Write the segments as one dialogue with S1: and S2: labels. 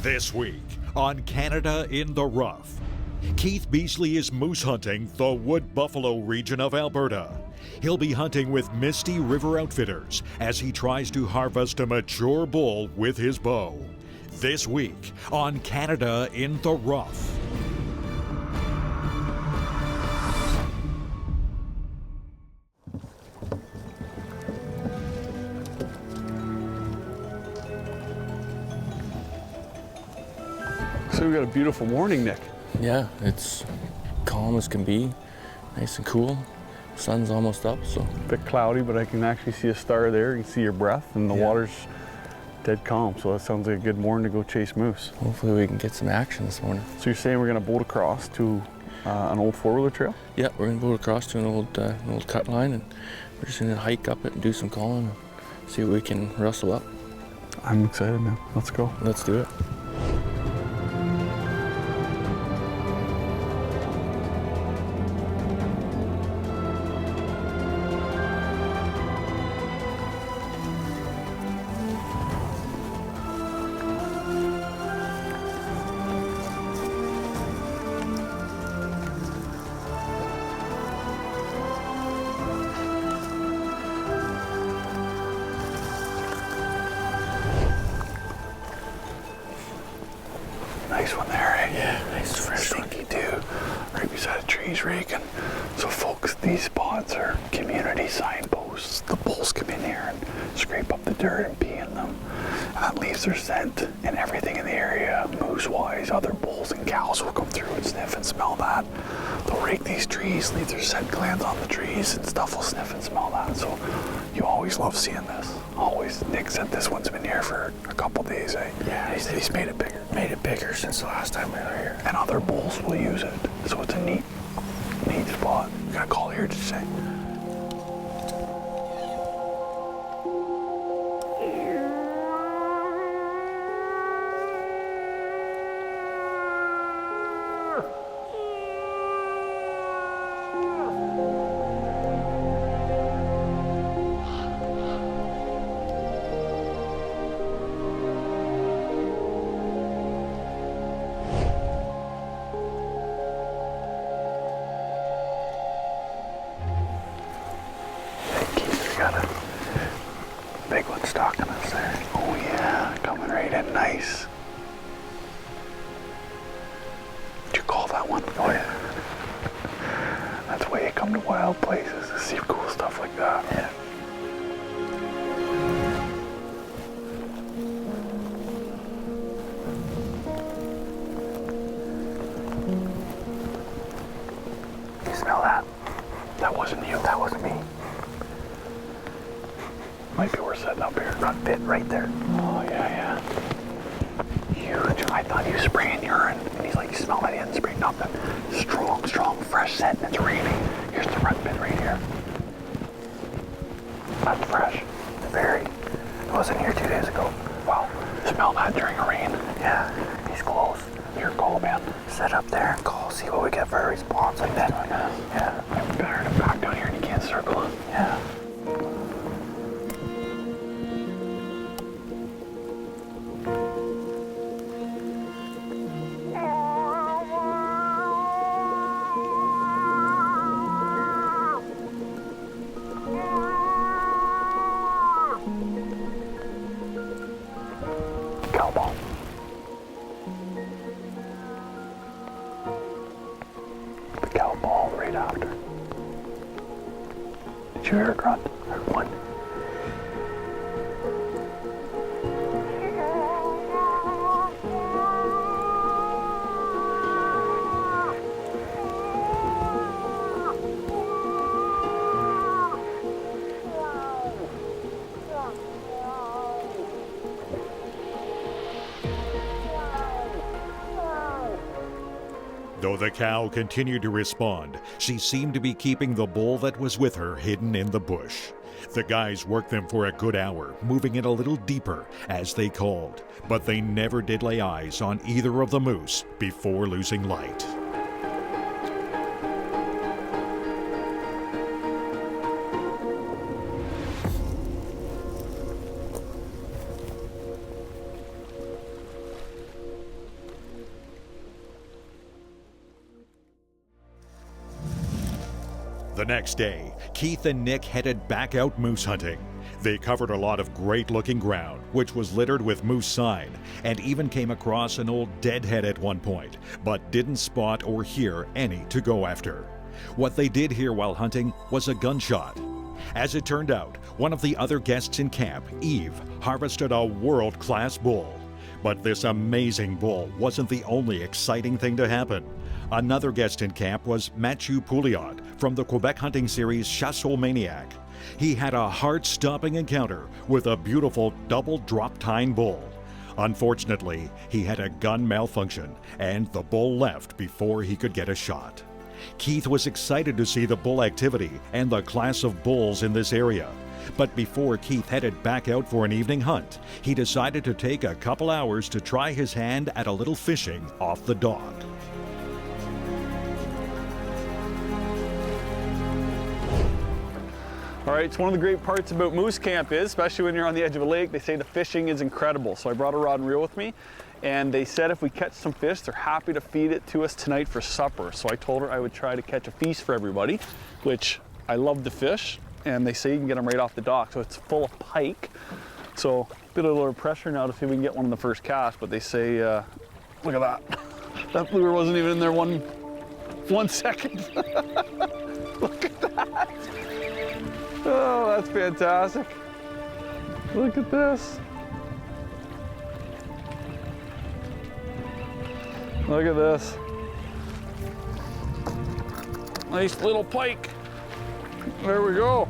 S1: This week on Canada in the Rough, Keith Beasley is moose hunting the wood buffalo region of Alberta. He'll be hunting with Misty River Outfitters as he tries to harvest a mature bull with his bow. This week on Canada in the Rough.
S2: So we got a beautiful morning, Nick.
S3: Yeah, it's calm as can be, nice and cool. Sun's almost up, so.
S2: A bit cloudy, but I can actually see a star there. You can see your breath, and the water's dead calm. So that sounds like a good morning to go chase moose.
S3: Hopefully we can get some action this morning.
S2: So you're saying we're gonna boat across to an old four-wheeler trail?
S3: Yeah, we're gonna boat across to an old cut line, and we're just gonna hike up it and do some calling and see what we can rustle up.
S2: I'm excited, man. Let's go.
S3: Let's do it.
S2: Nice one there, eh?
S3: Yeah, nice fresh one.
S2: Stinky too. Right beside the trees raking. So folks, these spots are community signposts. The bulls come in here and scrape up the dirt and pee in them. And that leaves their scent and everything in the area. Moose-wise, other bulls and cows will come through and sniff and smell that. They'll rake these trees, leave their scent glands on the trees, and stuff will sniff and smell that. So you always love seeing this. Always. Nick said this one's been here for a couple days, eh?
S3: Yeah,
S2: he's made it bigger.
S3: Made it bigger since the last time we were here.
S2: And other bulls will use it. So it's a neat spot. You got a call here, did you say? Got a big one stalking us there. Oh yeah, coming right in nice. Did you call that one? Oh yeah. That's why you come to wild places to see cool stuff like that. Yeah. You smell that? That wasn't you. That wasn't me. Might be worth setting up here. Front bit right there. Oh, yeah. Huge. I thought he was spraying urine. And he's like, you smell that? He hadn't sprayed nothing. Strong, fresh scent, and it's raining. Here's the front bit right here. That's fresh. Very. I wasn't here 2 days ago. Wow. Smell that during a rain? Yeah. He's close. Your call, man. Set up there and call. See what we get for a response like that. Yeah. We better him back down here and he can't circle him. Yeah. The cow ball right after. Did you hear a grunt? I heard one.
S1: Though the cow continued to respond, she seemed to be keeping the bull that was with her hidden in the bush. The guys worked them for a good hour, moving it a little deeper, as they called, but they never did lay eyes on either of the moose before losing light. The next day, Keith and Nick headed back out moose hunting. They covered a lot of great-looking ground, which was littered with moose sign, and even came across an old deadhead at one point, but didn't spot or hear any to go after. What they did hear while hunting was a gunshot. As it turned out, one of the other guests in camp, Eve, harvested a world-class bull. But this amazing bull wasn't the only exciting thing to happen. Another guest in camp was Mathieu Pouliot from the Quebec hunting series Chasseau Maniac. He had a heart-stopping encounter with a beautiful double drop tine bull. Unfortunately, he had a gun malfunction, and the bull left before he could get a shot. Keith was excited to see the bull activity and the class of bulls in this area. But before Keith headed back out for an evening hunt, he decided to take a couple hours to try his hand at a little fishing off the dock.
S2: All right, so one of the great parts about moose camp is, especially when you're on the edge of a lake, they say the fishing is incredible. So I brought a rod and reel with me, and they said if we catch some fish, they're happy to feed it to us tonight for supper. So I told her I would try to catch a feast for everybody, which I love the fish, and they say you can get them right off the dock. So it's full of pike. So a bit of a little pressure now to see if we can get one in the first cast, but they say, look at that. That lure wasn't even in there one second. Look at that. Oh, that's fantastic. Look at this. Look at this. Nice little pike. There we go.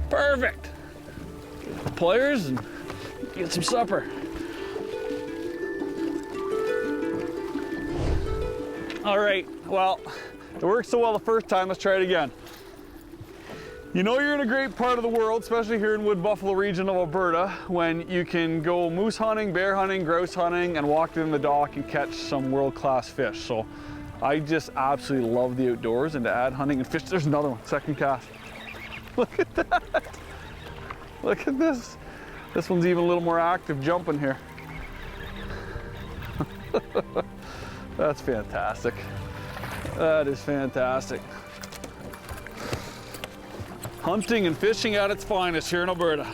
S2: Perfect. Get the pliers and get some supper. All right, well, it worked so well the first time, let's try it again. You know you're in a great part of the world, especially here in Wood Buffalo region of Alberta, when you can go moose hunting, bear hunting, grouse hunting, and walk in the dock and catch some world-class fish. So I just absolutely love the outdoors, and to add hunting and fish, there's another one, second cast. Look at that. Look at this. This one's even a little more active jumping here. That's fantastic. That is fantastic. Hunting and fishing at its finest here in Alberta.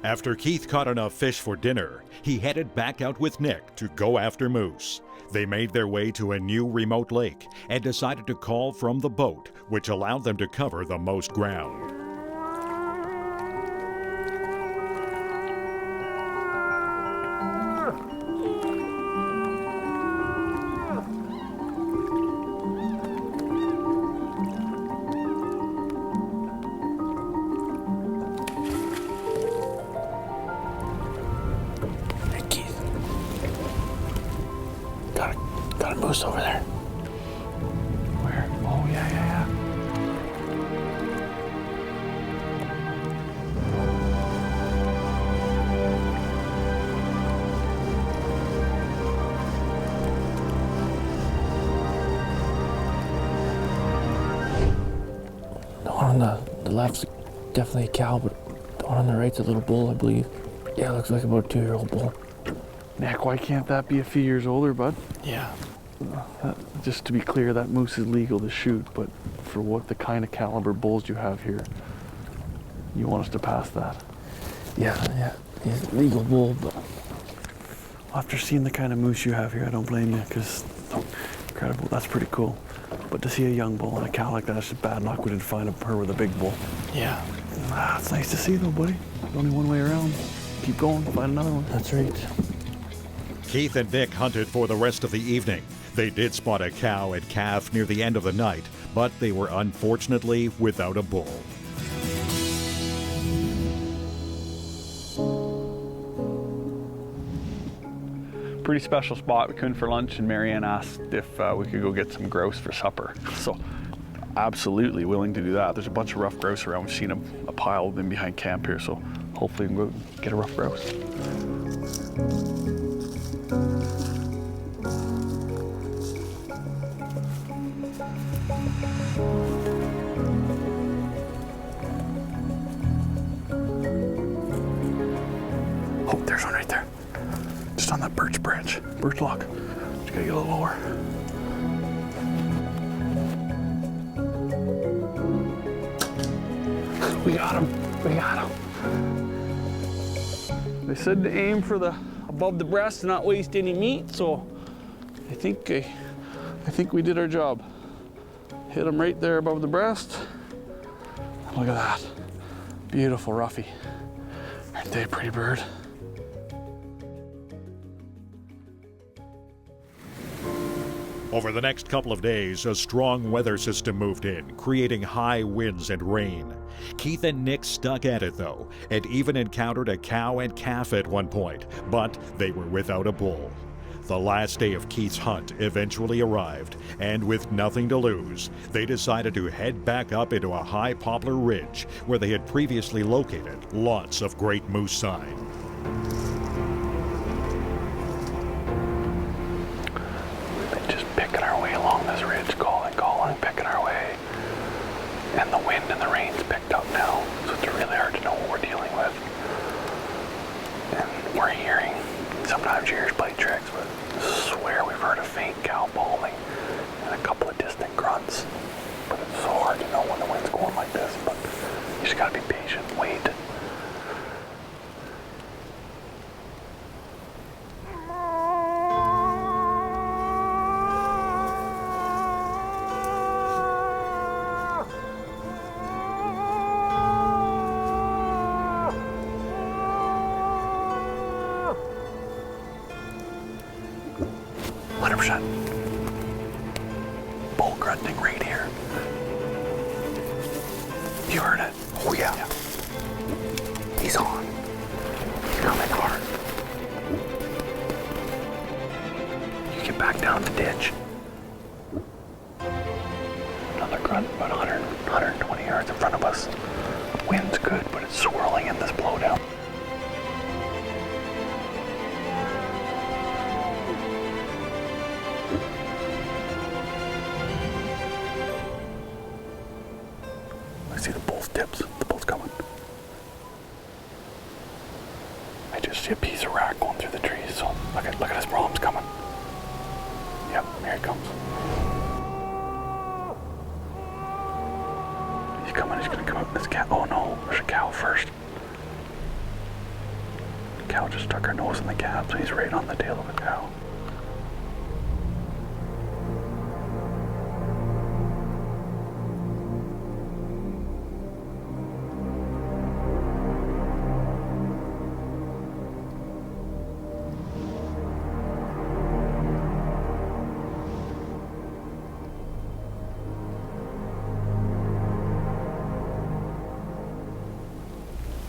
S1: After Keith caught enough fish for dinner, he headed back out with Nick to go after moose. They made their way to a new remote lake and decided to call from the boat, which allowed them to cover the most ground.
S3: Got a moose over there.
S2: Where? Oh, yeah.
S3: The one on the left's definitely a cow, but the one on the right's a little bull, I believe. Yeah, it looks like about a 2-year-old bull.
S2: Nick, why can't that be a few years older, bud?
S3: Yeah.
S2: Just to be clear, that moose is legal to shoot, but for what the kind of caliber bulls you have here, you want us to pass that.
S3: Yeah. He's a legal bull, but
S2: After seeing the kind of moose you have here, I don't blame you, because incredible, that's pretty cool. But to see a young bull and a cow like that, it's just bad luck. We didn't find her with a big bull.
S3: yeah,
S2: It's nice to see though, buddy. There's only one way around. Keep going, find another one.
S3: that's right.
S1: Keith and Nick hunted for the rest of the evening. They did spot a cow and calf near the end of the night, but they were unfortunately without a bull.
S2: Pretty special spot. We couldn't for lunch, and Marianne asked if we could go get some grouse for supper. So absolutely willing to do that. There's a bunch of rough grouse around. We've seen a pile of them behind camp here, so hopefully we can go and get a rough grouse. Oh, there's one right there. Just on that birch branch, birch log. Just gotta get a little lower. We got him. We got him. They said to aim for the above the breast and not waste any meat, so I think we did our job. Hit him right there above the breast. Look at that. Beautiful roughy. Aren't they a pretty bird?
S1: Over the next couple of days, a strong weather system moved in, creating high winds and rain. Keith and Nick stuck at it, though, and even encountered a cow and calf at one point, but they were without a bull. The last day of Keith's hunt eventually arrived, and with nothing to lose, they decided to head back up into a high poplar ridge where they had previously located lots of great moose sign.
S2: Picking our way along this ridge, calling, picking our way. And the wind and the rain's picked up now, so it's really hard to know what we're dealing with. And we're hearing, sometimes your ears play tricks, but I swear we've heard a faint cow bawling and a couple of distant grunts. But it's so hard to know when the wind's going like this, but you just gotta be patient, wait. Bull grunting right here. You heard it? Oh yeah. He's on. He's coming hard. You get back down the ditch. Another grunt about 120 yards in front of us. Wind's good, but it's swirling in this blowdown. See the bull's tips. The bull's coming. I just see a piece of rack going through the trees. So look at his brom's coming. Yep, here he comes. He's coming. He's gonna come up in this cat. Oh no, there's a cow first. The cow just stuck her nose in the cab, so he's right on the tail of the cow.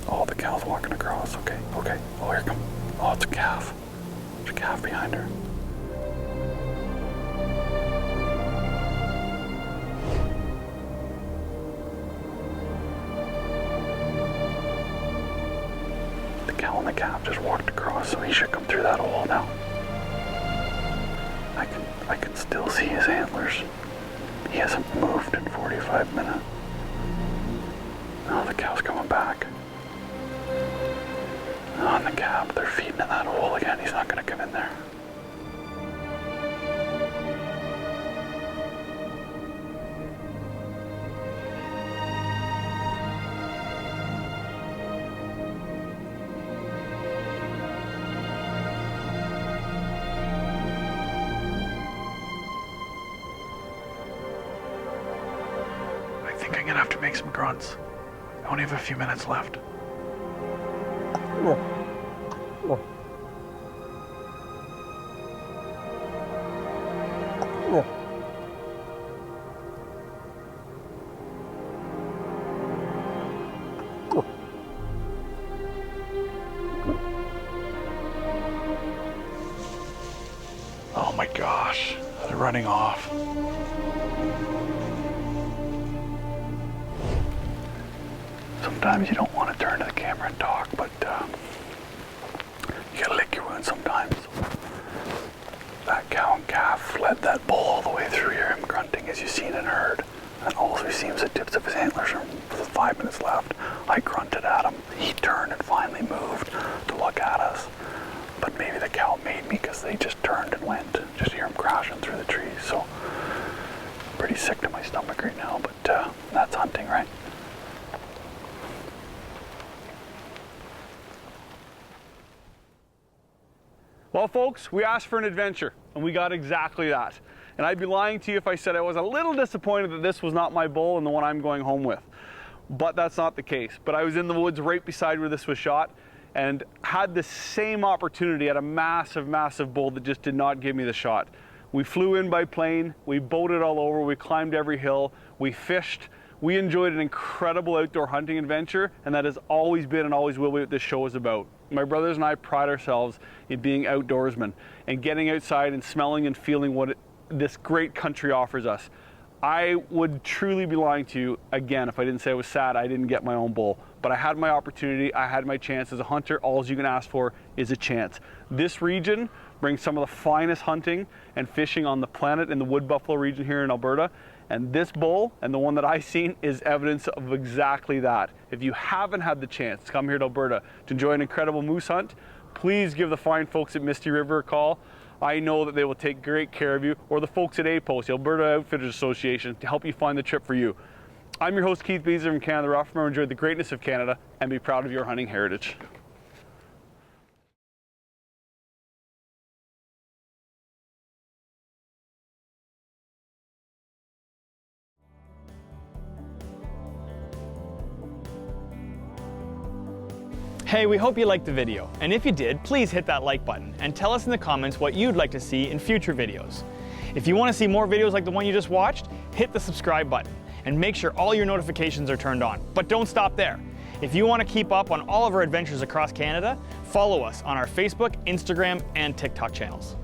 S2: Oh, the cow's walking across. Okay. Oh, here comes. Oh, it's a calf. There's a calf behind her. The cow and the calf just walked across, so he should come through that hole now. I can still see his antlers. He hasn't moved in 45 minutes. Oh, the cow's coming back. On the calf, they're feeding in that hole again. He's not going to come in there. I think I'm going to have to make some grunts. I only have a few minutes left. Oh my gosh, they're running off. Sometimes you don't want to turn to the camera and talk, but you gotta lick your wounds sometimes. That cow and calf fled that bull all the way through. You hear him grunting as you've seen and heard. And all we see is the tips of his antlers with 5 minutes left. I grunted at him. He turned and finally moved to look at us. But maybe the cow made me because they just turned and went. Just hear him crashing through the trees. So pretty sick to my stomach right now, but that's hunting, right? Well, folks, we asked for an adventure, and we got exactly that. And I'd be lying to you if I said I was a little disappointed that this was not my bull and the one I'm going home with. But that's not the case. But I was in the woods right beside where this was shot and had the same opportunity at a massive, massive bull that just did not give me the shot. We flew in by plane, we boated all over, we climbed every hill, we fished. We enjoyed an incredible outdoor hunting adventure, and that has always been and always will be what this show is about. My brothers and I pride ourselves in being outdoorsmen and getting outside and smelling and feeling what this great country offers us. I would truly be lying to you, again, if I didn't say I was sad I didn't get my own bull. But I had my opportunity, I had my chance. As a hunter, all you can ask for is a chance. This region brings some of the finest hunting and fishing on the planet in the wood buffalo region here in Alberta. And this bull, and the one that I've seen, is evidence of exactly that. If you haven't had the chance to come here to Alberta to enjoy an incredible moose hunt, please give the fine folks at Misty River a call. I know that they will take great care of you, or the folks at APOS, the Alberta Outfitters Association, to help you find the trip for you. I'm your host, Keith Beasley from Canada Rough. Remember, enjoy the greatness of Canada and be proud of your hunting heritage.
S4: Hey, we hope you liked the video, and if you did, please hit that like button and tell us in the comments what you'd like to see in future videos. If you want to see more videos like the one you just watched, hit the subscribe button and make sure all your notifications are turned on. But don't stop there. If you want to keep up on all of our adventures across Canada, follow us on our Facebook, Instagram, and TikTok channels.